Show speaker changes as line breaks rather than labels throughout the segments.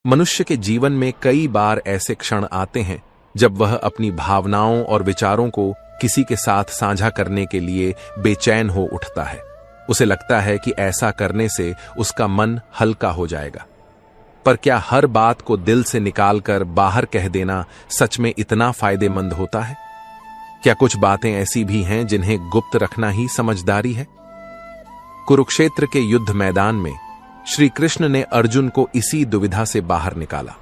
मनुष्य के जीवन में कई बार ऐसे क्षण आते हैं जब वह अपनी भावनाओं और विचारों को किसी के साथ साझा करने के लिए बेचैन हो उठता है। उसे लगता है कि ऐसा करने से उसका मन हल्का हो जाएगा। पर क्या हर बात को दिल से निकालकर बाहर कह देना सच में इतना फायदेमंद होता है? क्या कुछ बातें ऐसी भी हैं जिन्हें गुप्त रखना ही समझदारी है? कुरुक्षेत्र के युद्ध मैदान में श्री कृष्ण ने अर्जुन को इसी दुविधा से बाहर निकाला।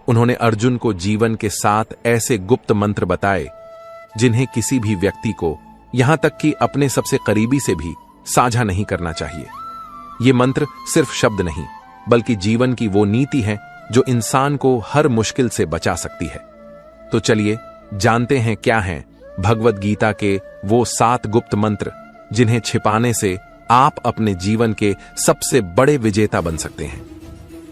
उन्होंने अर्जुन को जीवन के 7 ऐसे गुप्त मंत्र बताए जिन्हें किसी भी व्यक्ति को, यहां तक कि अपने सबसे करीबी से भी साझा नहीं करना चाहिए। ये मंत्र सिर्फ शब्द नहीं, बल्कि जीवन की वो नीति है जो इंसान को हर मुश्किल से बचा सकती है। तो चलिए जानते हैं क्या हैं भगवद गीता के वो 7 गुप्त मंत्र जिन्हें छिपाने से आप अपने जीवन के सबसे बड़े विजेता बन सकते हैं।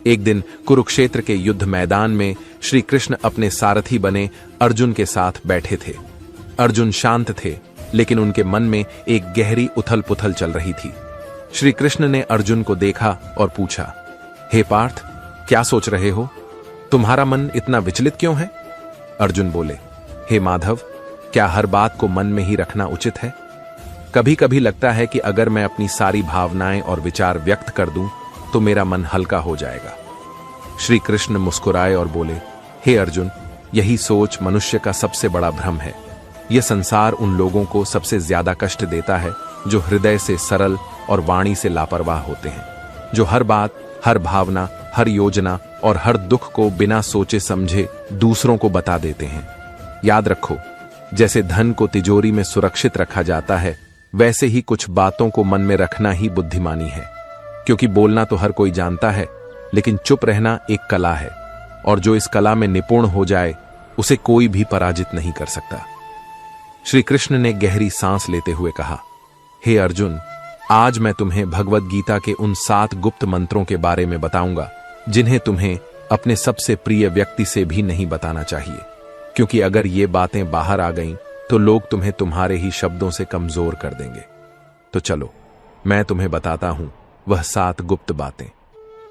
एक दिन कुरुक्षेत्र के युद्ध मैदान में श्री कृष्ण अपने सारथी बने अर्जुन के साथ बैठे थे। अर्जुन शांत थे, लेकिन उनके मन में एक गहरी उथल पुथल चल रही थी। श्री कृष्ण ने अर्जुन को देखा और पूछा, हे पार्थ, क्या सोच रहे हो? तुम्हारा मन इतना विचलित क्यों है? अर्जुन बोले, हे माधव, क्या हर बात को मन में ही रखना उचित है? कभी कभी लगता है कि अगर मैं अपनी सारी भावनाएं और विचार व्यक्त कर दूं तो मेरा मन हल्का हो जाएगा। श्री कृष्ण मुस्कुराए और बोले, हे अर्जुन, यही सोच मनुष्य का सबसे बड़ा भ्रम है। यह संसार उन लोगों को सबसे ज्यादा कष्ट देता है जो हृदय से सरल और वाणी से लापरवाह होते हैं, जो हर बात, हर भावना, हर योजना और हर दुख को बिना सोचे समझे दूसरों को बता देते हैं। याद रखो, जैसे धन को तिजोरी में सुरक्षित रखा जाता है, वैसे ही कुछ बातों को मन में रखना ही बुद्धिमानी है। क्योंकि बोलना तो हर कोई जानता है, लेकिन चुप रहना एक कला है, और जो इस कला में निपुण हो जाए उसे कोई भी पराजित नहीं कर सकता। श्री कृष्ण ने गहरी सांस लेते हुए कहा, हे अर्जुन, आज मैं तुम्हें भगवद गीता के उन 7 गुप्त मंत्रों के बारे में बताऊंगा जिन्हें तुम्हें अपने सबसे प्रिय व्यक्ति से भी नहीं बताना चाहिए, क्योंकि अगर ये बातें बाहर आ गईं तो लोग तुम्हें तुम्हारे ही शब्दों से कमजोर कर देंगे। तो चलो, मैं तुम्हें बताता हूं वह 7 गुप्त बातें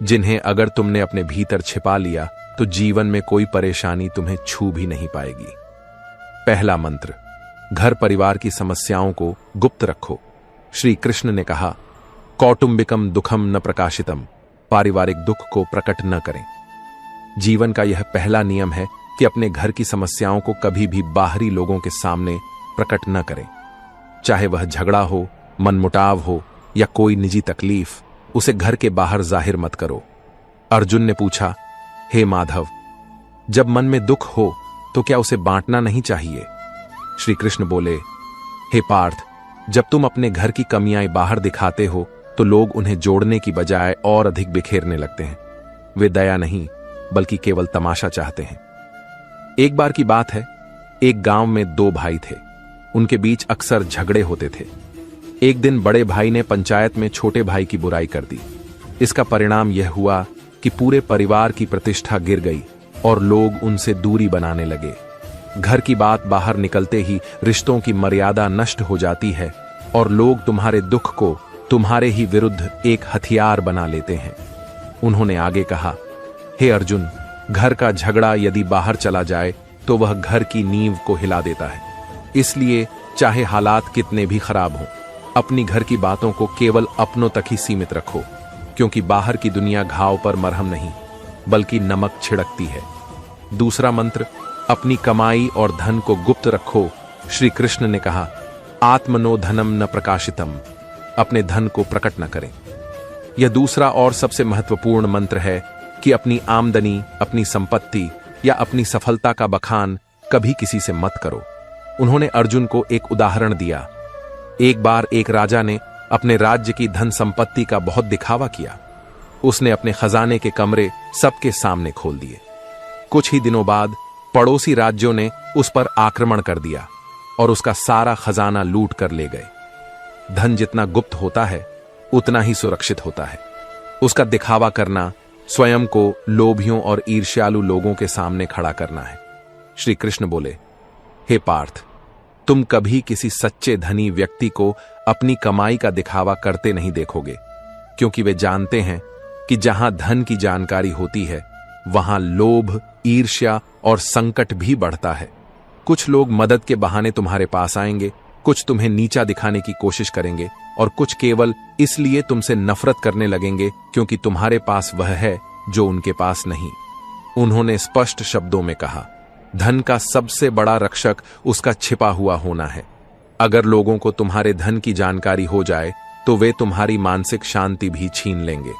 जिन्हें अगर तुमने अपने भीतर छिपा लिया तो जीवन में कोई परेशानी तुम्हें छू भी नहीं पाएगी। पहला मंत्र, घर परिवार की समस्याओं को गुप्त रखो। श्री कृष्ण ने कहा, कौटुंबिकम दुखम न प्रकाशितम, पारिवारिक दुख को प्रकट न करें। जीवन का यह पहला नियम है कि अपने घर की समस्याओं को कभी भी बाहरी लोगों के सामने प्रकट न करें। चाहे वह झगड़ा हो, मनमुटाव हो या कोई निजी तकलीफ, उसे घर के बाहर जाहिर मत करो। अर्जुन ने पूछा, हे माधव, जब मन में दुख हो तो क्या उसे बांटना नहीं चाहिए? श्री कृष्ण बोले, हे पार्थ, जब तुम अपने घर की कमियां बाहर दिखाते हो तो लोग उन्हें जोड़ने की बजाय और अधिक बिखेरने लगते हैं। वे दया नहीं, बल्कि केवल तमाशा चाहते हैं। एक बार की बात है, एक गांव में 2 भाई थे। उनके बीच अक्सर झगड़े होते थे। एक दिन बड़े भाई ने पंचायत में छोटे भाई की बुराई कर दी। इसका परिणाम यह हुआ कि पूरे परिवार की प्रतिष्ठा गिर गई और लोग उनसे दूरी बनाने लगे। घर की बात बाहर निकलते ही रिश्तों की मर्यादा नष्ट हो जाती है और लोग तुम्हारे दुख को तुम्हारे ही विरुद्ध एक हथियार बना लेते हैं। उन्होंने आगे कहा, हे अर्जुन, घर का झगड़ा यदि बाहर चला जाए तो वह घर की नींव को हिला देता है। इसलिए चाहे हालात कितने भी खराब हों, अपनी घर की बातों को केवल अपनों तक ही सीमित रखो, क्योंकि बाहर की दुनिया घाव पर मरहम नहीं, बल्कि नमक छिड़कती है। दूसरा मंत्र, अपनी कमाई और धन को गुप्त रखो। श्री कृष्ण ने कहा, आत्मनो धनम न प्रकाशितम, अपने धन को प्रकट न करें। यह दूसरा और सबसे महत्वपूर्ण मंत्र है कि अपनी आमदनी, अपनी संपत्ति या अपनी सफलता का बखान कभी किसी से मत करो। उन्होंने अर्जुन को एक उदाहरण दिया। एक बार एक राजा ने अपने राज्य की धन संपत्ति का बहुत दिखावा किया। उसने अपने खजाने के कमरे सबके सामने खोल दिए। कुछ ही दिनों बाद पड़ोसी राज्यों ने उस पर आक्रमण कर दिया और उसका सारा खजाना लूट कर ले गए। धन जितना गुप्त होता है उतना ही सुरक्षित होता है। उसका दिखावा करना स्वयं को लोभियों और ईर्ष्यालु लोगों के सामने खड़ा करना है। श्री कृष्ण बोले, हे पार्थ, तुम कभी किसी सच्चे धनी व्यक्ति को अपनी कमाई का दिखावा करते नहीं देखोगे, क्योंकि वे जानते हैं कि जहां धन की जानकारी होती है वहां लोभ, ईर्ष्या और संकट भी बढ़ता है। कुछ लोग मदद के बहाने तुम्हारे पास आएंगे, कुछ तुम्हें नीचा दिखाने की कोशिश करेंगे और कुछ केवल इसलिए तुमसे नफरत करने लगेंगे क्योंकि तुम्हारे पास वह है जो उनके पास नहीं। उन्होंने स्पष्ट शब्दों में कहा, धन का सबसे बड़ा रक्षक उसका छिपा हुआ होना है। अगर लोगों को तुम्हारे धन की जानकारी हो जाए तो वे तुम्हारी मानसिक शांति भी छीन लेंगे।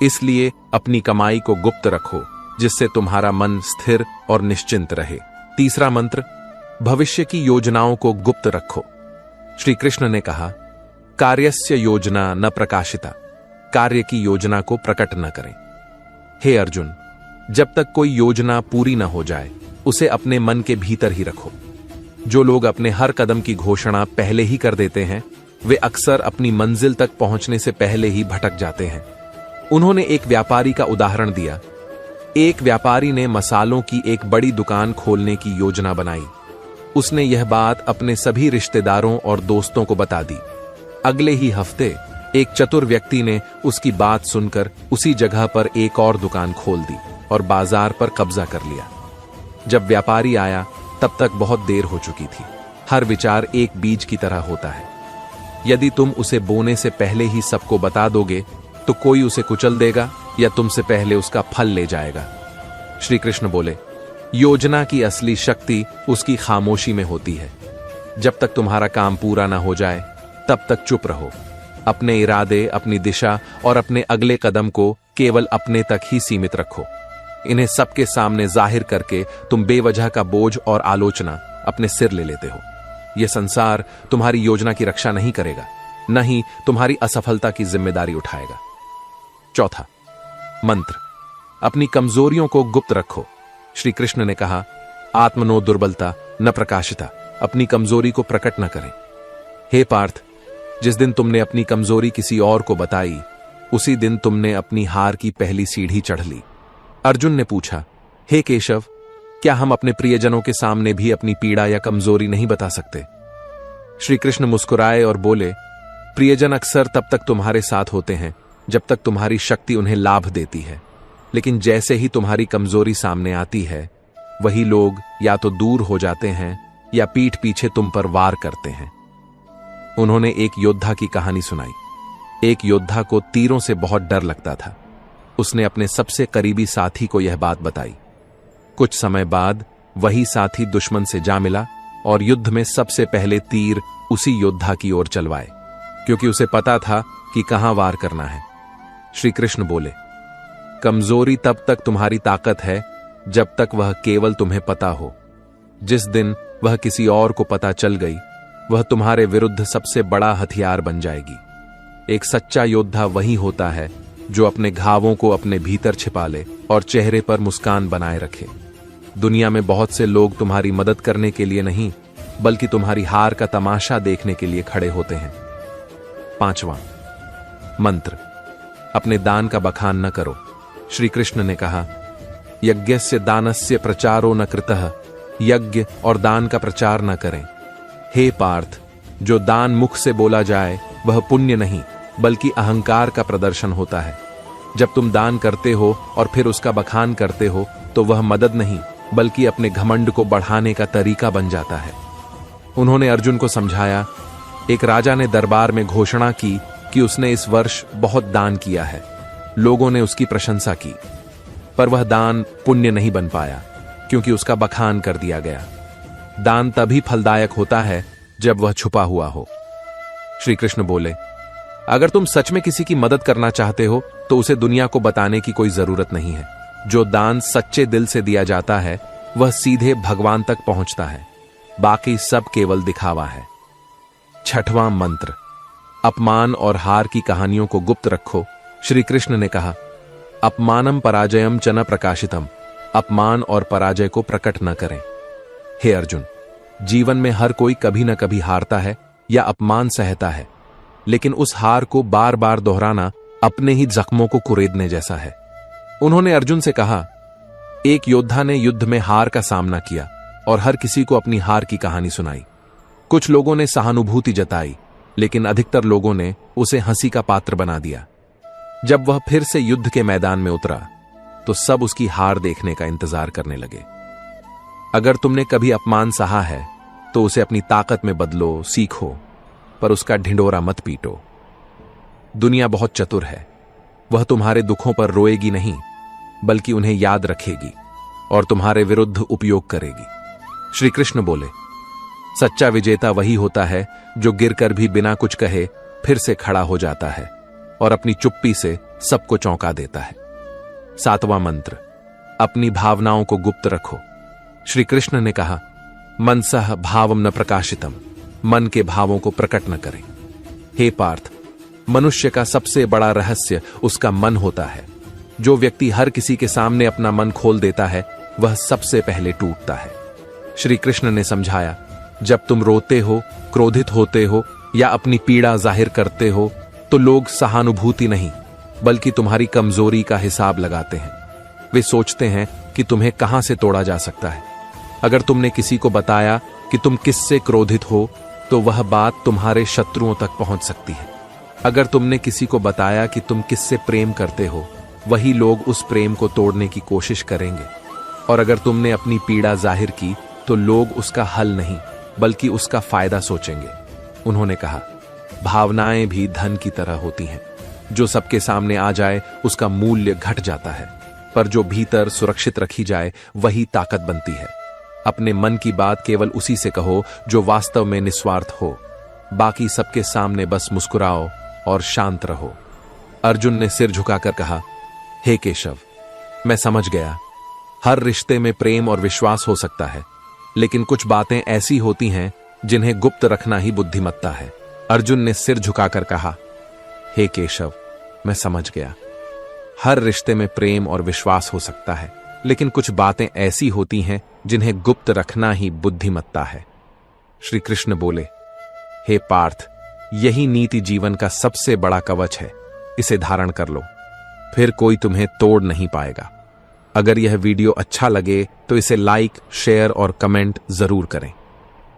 इसलिए अपनी कमाई को गुप्त रखो, जिससे तुम्हारा मन स्थिर और निश्चिंत रहे। तीसरा मंत्र, भविष्य की योजनाओं को गुप्त रखो। श्री कृष्ण ने कहा, कार्यस्य योजना न प्रकाशिता, कार्य की योजना को प्रकट न करें। हे अर्जुन, जब तक कोई योजना पूरी न हो जाए उसे अपने मन के भीतर ही रखो। जो लोग अपने हर कदम की घोषणा पहले ही कर देते हैं वे अक्सर अपनी मंजिल तक पहुंचने से पहले ही भटक जाते हैं। उन्होंने एक व्यापारी का उदाहरण दिया। एक व्यापारी ने मसालों की एक बड़ी दुकान खोलने की योजना बनाई। उसने यह बात अपने सभी रिश्तेदारों और दोस्तों को बता दी। अगले ही हफ्ते एक चतुर व्यक्ति ने उसकी बात सुनकर उसी जगह पर एक और दुकान खोल दी और बाजार पर कब्जा कर लिया। जब व्यापारी आया तब तक बहुत देर हो चुकी थी। हर विचार एक बीज की तरह होता है। यदि तुम उसे बोने से पहले ही सबको बता दोगे तो कोई उसे कुचल देगा या तुमसे पहले उसका फल ले जाएगा। श्री कृष्ण बोले, योजना की असली शक्ति उसकी खामोशी में होती है। जब तक तुम्हारा काम पूरा ना हो जाए तब तक चुप रहो। अपने इरादे, अपनी दिशा और अपने अगले कदम को केवल अपने तक ही सीमित रखो। इन्हें सबके सामने जाहिर करके तुम बेवजह का बोझ और आलोचना अपने सिर ले लेते हो। यह संसार तुम्हारी योजना की रक्षा नहीं करेगा, न ही तुम्हारी असफलता की जिम्मेदारी उठाएगा। चौथा मंत्र, अपनी कमजोरियों को गुप्त रखो। श्री कृष्ण ने कहा, आत्मनो दुर्बलता न प्रकाशिता, अपनी कमजोरी को प्रकट न करें। हे पार्थ, जिस दिन तुमने अपनी कमजोरी किसी और को बताई उसी दिन तुमने अपनी हार की पहली सीढ़ी चढ़ ली। अर्जुन ने पूछा, हे केशव, क्या हम अपने प्रियजनों के सामने भी अपनी पीड़ा या कमजोरी नहीं बता सकते? श्री कृष्ण मुस्कुराए और बोले, प्रियजन अक्सर तब तक तुम्हारे साथ होते हैं जब तक तुम्हारी शक्ति उन्हें लाभ देती है, लेकिन जैसे ही तुम्हारी कमजोरी सामने आती है वही लोग या तो दूर हो जाते हैं या पीठ पीछे तुम पर वार करते हैं। उन्होंने एक योद्धा की कहानी सुनाई। एक योद्धा को तीरों से बहुत डर लगता था। उसने अपने सबसे करीबी साथी को यह बात बताई। कुछ समय बाद वही साथी दुश्मन से जा मिला और युद्ध में सबसे पहले तीर उसी योद्धा की ओर चलवाए, क्योंकि उसे पता था कि कहां वार करना है। श्री कृष्ण बोले, कमजोरी तब तक तुम्हारी ताकत है जब तक वह केवल तुम्हें पता हो। जिस दिन वह किसी और को पता चल गई वह तुम्हारे विरुद्ध सबसे बड़ा हथियार बन जाएगी। एक सच्चा योद्धा वही होता है जो अपने घावों को अपने भीतर छिपा ले और चेहरे पर मुस्कान बनाए रखे। दुनिया में बहुत से लोग तुम्हारी मदद करने के लिए नहीं बल्कि तुम्हारी हार का तमाशा देखने के लिए खड़े होते हैं। पांचवां मंत्र, अपने दान का बखान न करो। श्री कृष्ण ने कहा, यज्ञस्य दानस्य प्रचारो न कृतः, यज्ञ और दान का प्रचार न करें। हे पार्थ, जो दान मुख से बोला जाए वह पुण्य नहीं बल्कि अहंकार का प्रदर्शन होता है। जब तुम दान करते हो और फिर उसका बखान करते हो तो वह मदद नहीं बल्कि अपने घमंड को बढ़ाने का तरीका बन जाता है। उन्होंने अर्जुन को समझाया, एक राजा ने दरबार में घोषणा की कि उसने इस वर्ष बहुत दान किया है। लोगों ने उसकी प्रशंसा की, पर वह दान पुण्य नहीं बन पाया क्योंकि उसका बखान कर दिया गया। दान तभी फलदायक होता है जब वह छुपा हुआ हो। श्री कृष्ण बोले, अगर तुम सच में किसी की मदद करना चाहते हो तो उसे दुनिया को बताने की कोई जरूरत नहीं है। जो दान सच्चे दिल से दिया जाता है वह सीधे भगवान तक पहुंचता है, बाकी सब केवल दिखावा है। छठवां मंत्र, अपमान और हार की कहानियों को गुप्त रखो। श्री कृष्ण ने कहा, अपमानम पराजयम च न प्रकाशितम, अपमान और पराजय को प्रकट न करें। हे अर्जुन, जीवन में हर कोई कभी न कभी हारता है या अपमान सहता है, लेकिन उस हार को बार बार दोहराना अपने ही जख्मों को कुरेदने जैसा है। उन्होंने अर्जुन से कहा, एक योद्धा ने युद्ध में हार का सामना किया और हर किसी को अपनी हार की कहानी सुनाई। कुछ लोगों ने सहानुभूति जताई, लेकिन अधिकतर लोगों ने उसे हंसी का पात्र बना दिया। जब वह फिर से युद्ध के मैदान में उतरा तो सब उसकी हार देखने का इंतजार करने लगे। अगर तुमने कभी अपमान सहा है तो उसे अपनी ताकत में बदलो, सीखो, पर उसका ढिंढोरा मत पीटो। दुनिया बहुत चतुर है, वह तुम्हारे दुखों पर रोएगी नहीं, बल्कि उन्हें याद रखेगी और तुम्हारे विरुद्ध उपयोग करेगी। श्री कृष्ण बोले, सच्चा विजेता वही होता है जो गिरकर भी बिना कुछ कहे फिर से खड़ा हो जाता है और अपनी चुप्पी से सबको चौंका देता है। 7वां मंत्र, अपनी भावनाओं को गुप्त रखो। श्री कृष्ण ने कहा, मनसः भावम न प्रकाशितम, मन के भावों को प्रकट न करें। हे पार्थ, मनुष्य का सबसे बड़ा रहस्य उसका मन होता है। जो व्यक्ति हर किसी के सामने अपना मन खोल देता है वह सबसे पहले टूटता है। श्री कृष्ण ने समझाया, जब तुम रोते हो, क्रोधित होते हो या अपनी पीड़ा जाहिर करते हो तो लोग सहानुभूति नहीं बल्कि तुम्हारी कमजोरी का हिसाब लगाते हैं। वे सोचते हैं कि तुम्हें कहां से तोड़ा जा सकता है। अगर तुमने किसी को बताया कि तुम किससे क्रोधित हो तो वह बात तुम्हारे शत्रुओं तक पहुंच सकती है। अगर तुमने किसी को बताया कि तुम किससे प्रेम करते हो, वही लोग उस प्रेम को तोड़ने की कोशिश करेंगे। और अगर तुमने अपनी पीड़ा जाहिर की तो लोग उसका हल नहीं बल्कि उसका फायदा सोचेंगे। उन्होंने कहा, भावनाएं भी धन की तरह होती हैं, जो सबके सामने आ जाए उसका मूल्य घट जाता है, पर जो भीतर सुरक्षित रखी जाए वही ताकत बनती है। अपने मन की बात केवल उसी से कहो जो वास्तव में निस्वार्थ हो। बाकी सबके सामने बस मुस्कुराओ और शांत रहो। अर्जुन ने सिर झुकाकर कहा, हे केशव, मैं समझ गया। हर रिश्ते में प्रेम और विश्वास हो सकता है, लेकिन कुछ बातें ऐसी होती हैं जिन्हें गुप्त रखना ही बुद्धिमत्ता है। अर्जुन ने सिर झुकाकर कहा, हे केशव, मैं समझ गया। हर रिश्ते में प्रेम और विश्वास हो सकता है, लेकिन कुछ बातें ऐसी होती हैं जिन्हें गुप्त रखना ही बुद्धिमत्ता है। श्री कृष्ण बोले, हे पार्थ, यही नीति जीवन का सबसे बड़ा कवच है। इसे धारण कर लो, फिर कोई तुम्हें तोड़ नहीं पाएगा। अगर यह वीडियो अच्छा लगे तो इसे लाइक, शेयर और कमेंट जरूर करें।